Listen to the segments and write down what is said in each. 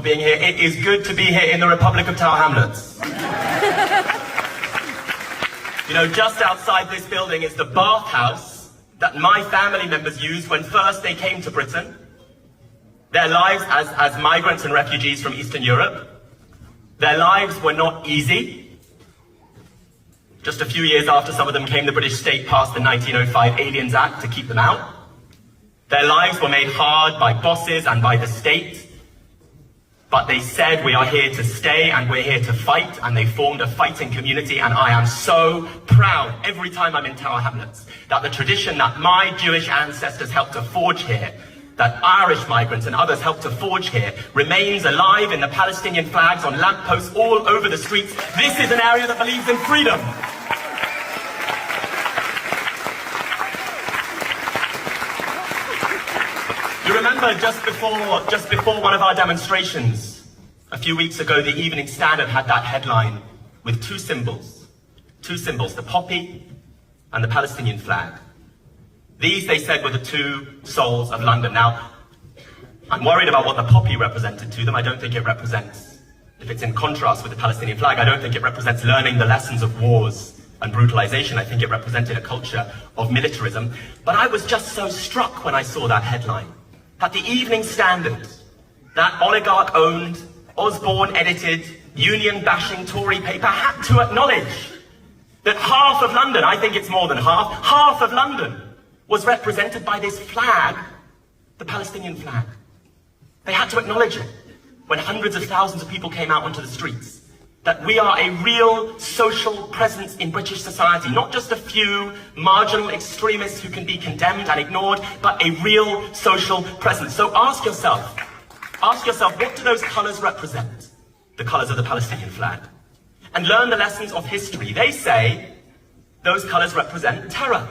being here. It is good to be here in the Republic of Tower Hamlets. You know, just outside this building is the bathhouse that my family members used when first they came to Britain. Their lives as migrants and refugees from Eastern Europe, their lives were not easy. Just a few years after some of them came, the British state passed the 1905 Aliens Act to keep them out. Their lives were made hard by bosses and by the state. But they said, we are here to stay and we're here to fight, and they formed a fighting community, and I am so proud every time I'm in Tower Hamlets that the tradition that my Jewish ancestors helped to forge here, that Irish migrants and others helped to forge here, remains alive in the Palestinian flags on lampposts all over the streets. This is an area that believes in freedom. You remember just before one of our demonstrations, a few weeks ago, the Evening Standard had that headline with two symbols, the poppy and the Palestinian flag. These, they said, were the two souls of London. Now, I'm worried about what the poppy represented to them. I don't think it represents, if it's in contrast with the Palestinian flag, I don't think it represents learning the lessons of wars and brutalization. I think it represented a culture of militarism. But I was just so struck when I saw that headline, that the Evening Standard, that oligarch-owned, Osborne-edited, union-bashing Tory paper, had to acknowledge that half of London, I think it's more than half of London was represented by this flag, the Palestinian flag. They had to acknowledge it when hundreds of thousands of people came out onto the streets, that we are a real social presence in British society, not just a few marginal extremists who can be condemned and ignored, but a real social presence. So ask yourself, what do those colours represent? The colours of the Palestinian flag. And learn the lessons of history. They say those colours represent terror.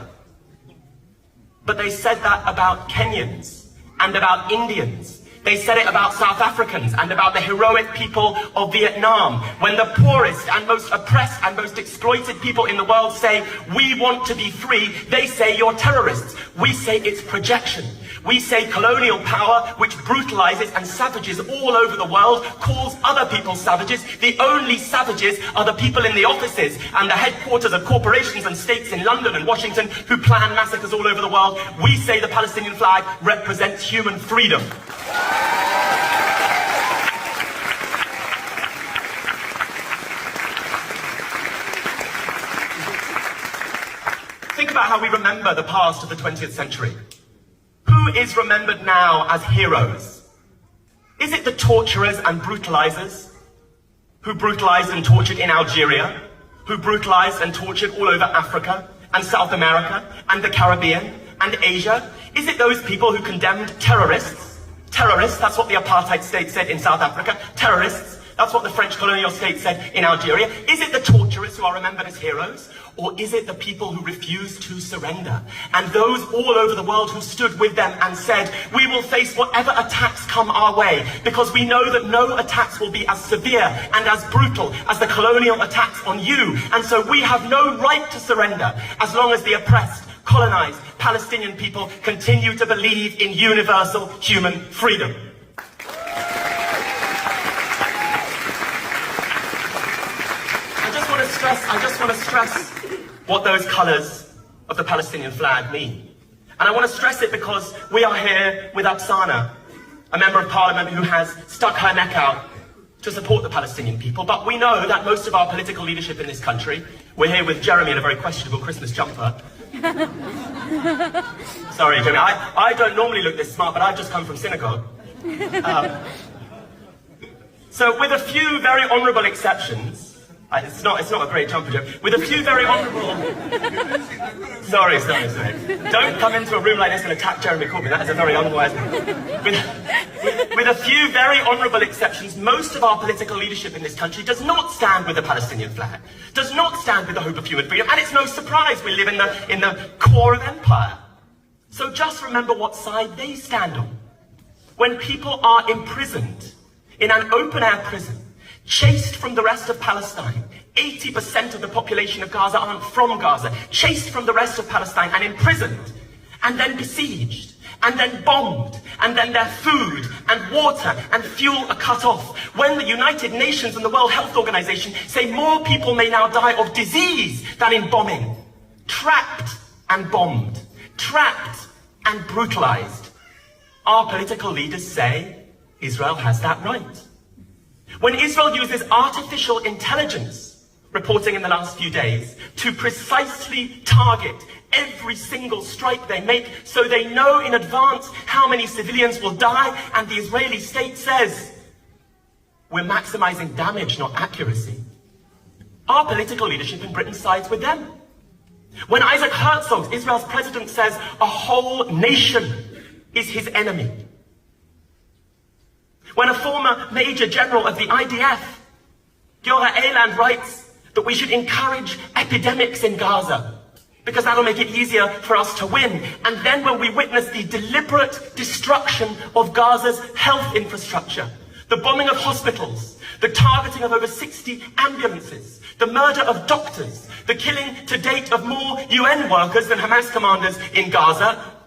But they said that about Kenyans and about Indians. They said it about South Africans and about the heroic people of Vietnam. When the poorest and most oppressed and most exploited people in the world say, we want to be free, they say you're terrorists. We say it's projection. We say colonial power, which brutalizes and savages all over the world, calls other people savages. The only savages are the people in the offices and the headquarters of corporations and states in London and Washington who plan massacres all over the world. We say the Palestinian flag represents human freedom. Think about how we remember the past of the 20th century. Who is remembered now as heroes? Is it the torturers and brutalizers who brutalized and tortured in Algeria, who brutalized and tortured all over Africa and South America and the Caribbean and Asia? Is it those people who condemned terrorists? Terrorists, that's what the apartheid state said in South Africa. Terrorists, that's what the French colonial state said in Algeria. Is it the torturers who are remembered as heroes? Or is it the people who refused to surrender? And those all over the world who stood with them and said, we will face whatever attacks come our way, because we know that no attacks will be as severe and as brutal as the colonial attacks on you. And so we have no right to surrender as long as the oppressed, colonized Palestinian people continue to believe in universal human freedom. I just want to stress what those colours of the Palestinian flag mean. And I want to stress it because we are here with Oksana, a member of parliament who has stuck her neck out to support the Palestinian people. But we know that most of our political leadership in this country, we're here with Jeremy in a very questionable Christmas jumper. Sorry, Jeremy, I don't normally look this smart, but I've just come from synagogue. So with a few very honourable exceptions, it's not a great jumper joke. With a few very honourable... Sorry. Don't come into a room like this and attack Jeremy Corbyn. That is a very unwise thing. With a few very honourable exceptions, most of our political leadership in this country does not stand with the Palestinian flag, does not stand with the hope of human freedom, and it's no surprise we live in the core of empire. So just remember what side they stand on. When people are imprisoned in an open-air prison, chased from the rest of Palestine. 80% of the population of Gaza aren't from Gaza. Chased from the rest of Palestine and imprisoned, and then besieged, and then bombed, and then their food and water and fuel are cut off. When the United Nations and the World Health Organization say more people may now die of disease than in bombing. Trapped and bombed. Trapped and brutalized. Our political leaders say Israel has that right. When Israel uses artificial intelligence, reporting in the last few days, to precisely target every single strike they make so they know in advance how many civilians will die, and the Israeli state says we're maximizing damage, not accuracy. Our political leadership in Britain sides with them. When Isaac Herzog, Israel's president, says a whole nation is his enemy. When a former major general of the IDF, Giora Eiland, writes that we should encourage epidemics in Gaza because that'll make it easier for us to win. And then when we witness the deliberate destruction of Gaza's health infrastructure, the bombing of hospitals, the targeting of over 60 ambulances, the murder of doctors, the killing to date of more UN workers than Hamas commanders in Gaza,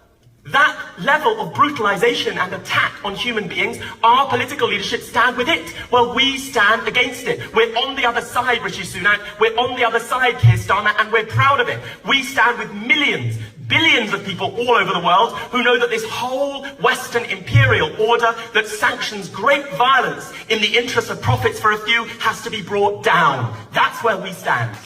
that level of brutalization and attack on human beings, our political leadership stand with it. Well, we stand against it. We're on the other side, Rishi Sunak. We're on the other side, Keir Starmer, and we're proud of it. We stand with millions, billions of people all over the world who know that this whole Western imperial order that sanctions great violence in the interest of profits for a few has to be brought down. That's where we stand.